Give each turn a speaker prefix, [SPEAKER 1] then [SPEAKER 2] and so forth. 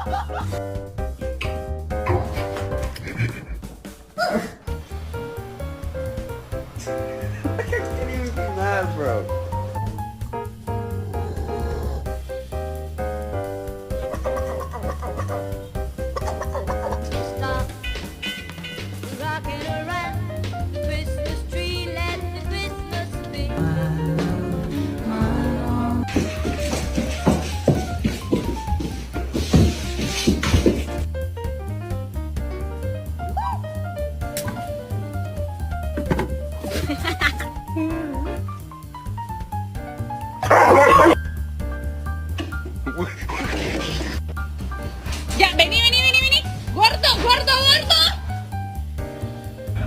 [SPEAKER 1] I can't even be mad, bro.
[SPEAKER 2] Stop rocking around the Christmas tree. Let the Christmas be.